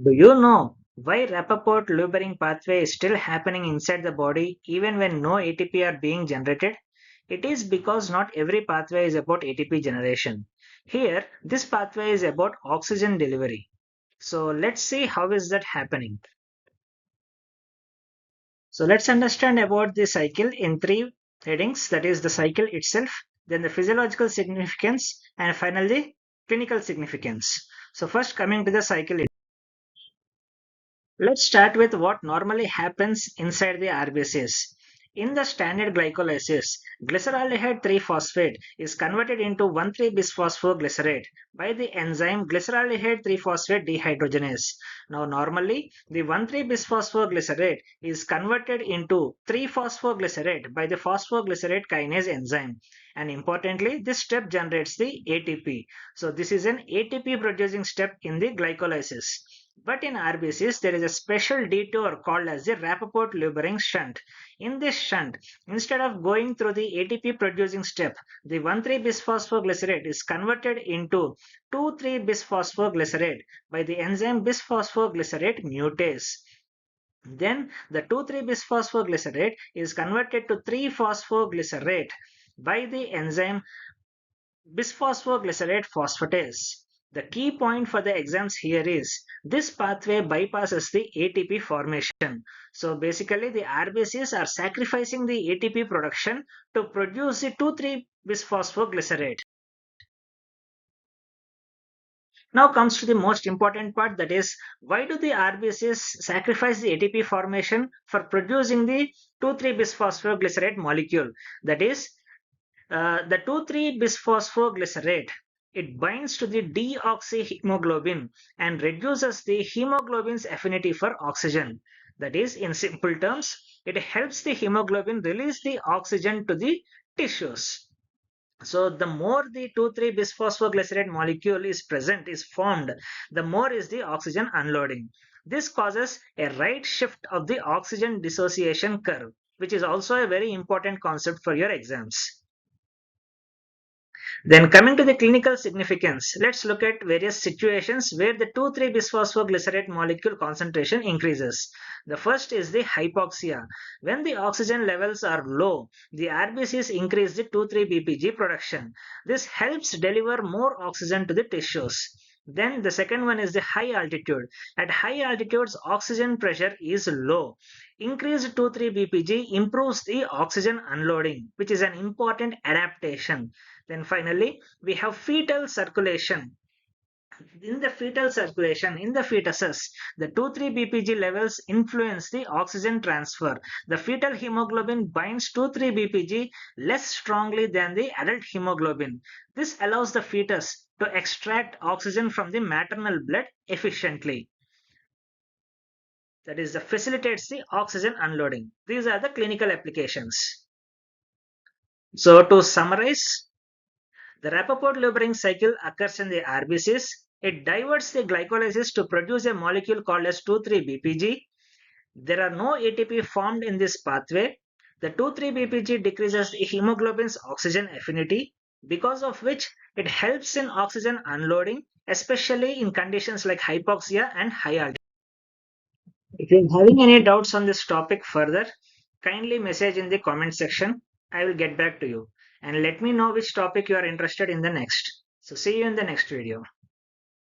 Do you know why Rapaport-Leubering pathway is still happening inside the body even when no ATP are being generated? It is because not every pathway is about ATP generation. Here, this pathway is about oxygen delivery. So let's see how is that happening. So let's understand about the cycle in three headings, that is the cycle itself, then the physiological significance, and finally clinical significance. So first coming to the cycle. Let's start with what normally happens inside the RBCs. In the standard glycolysis, glyceraldehyde 3-phosphate is converted into 1,3-bisphosphoglycerate by the enzyme glyceraldehyde 3-phosphate dehydrogenase. Now, normally, the 1,3-bisphosphoglycerate is converted into 3-phosphoglycerate by the phosphoglycerate kinase enzyme. And importantly, this step generates the ATP. So, this is an ATP producing step in the glycolysis. But in RBCs, there is a special detour called as the Rapaport-Leubering shunt. In this shunt, instead of going through the ATP producing step, the 1,3-bisphosphoglycerate is converted into 2,3-bisphosphoglycerate by the enzyme bisphosphoglycerate mutase. Then the 2,3-bisphosphoglycerate is converted to 3-phosphoglycerate by the enzyme bisphosphoglycerate phosphatase. The key point for the exams here is this pathway bypasses the ATP formation. So basically the RBCs are sacrificing the ATP production to produce the 2,3-bisphosphoglycerate. Now comes to the most important part, that is why do the RBCs sacrifice the ATP formation for producing the 2,3-bisphosphoglycerate molecule? That is the 2,3-bisphosphoglycerate, it binds to the deoxyhemoglobin and reduces the hemoglobin's affinity for oxygen. That is, in simple terms, it helps the hemoglobin release the oxygen to the tissues. So the more the 2,3-bisphosphoglycerate molecule is present, is formed, the more is the oxygen unloading. This causes a right shift of the oxygen dissociation curve, which is also a very important concept for your exams. Then coming to the clinical significance, let's look at various situations where the 2,3-bisphosphoglycerate molecule concentration increases. The first is the hypoxia. When the oxygen levels are low, the RBCs increase the 2,3-BPG production. This helps deliver more oxygen to the tissues. Then the second one is the high altitude. At high altitudes, oxygen pressure is low. Increased 2,3-BPG improves the oxygen unloading, which is an important adaptation. Then finally, we have fetal circulation. In the fetal circulation, in the fetuses, the 2,3-BPG levels influence the oxygen transfer. The fetal hemoglobin binds 2,3-BPG less strongly than the adult hemoglobin. This allows the fetus to extract oxygen from the maternal blood efficiently. That is, facilitates the oxygen unloading. These are the clinical applications. So to summarize, the Rapaport-Leubering cycle occurs in the RBCs. It diverts the glycolysis to produce a molecule called as 2,3-BPG. There are no ATP formed in this pathway. The 2,3-BPG decreases the hemoglobin's oxygen affinity, because of which it helps in oxygen unloading, especially in conditions like hypoxia and high altitude. If you're having any doubts on this topic further, kindly message in the comment section. I will get back to you. And let me know which topic you are interested in the next. So see you in the next video.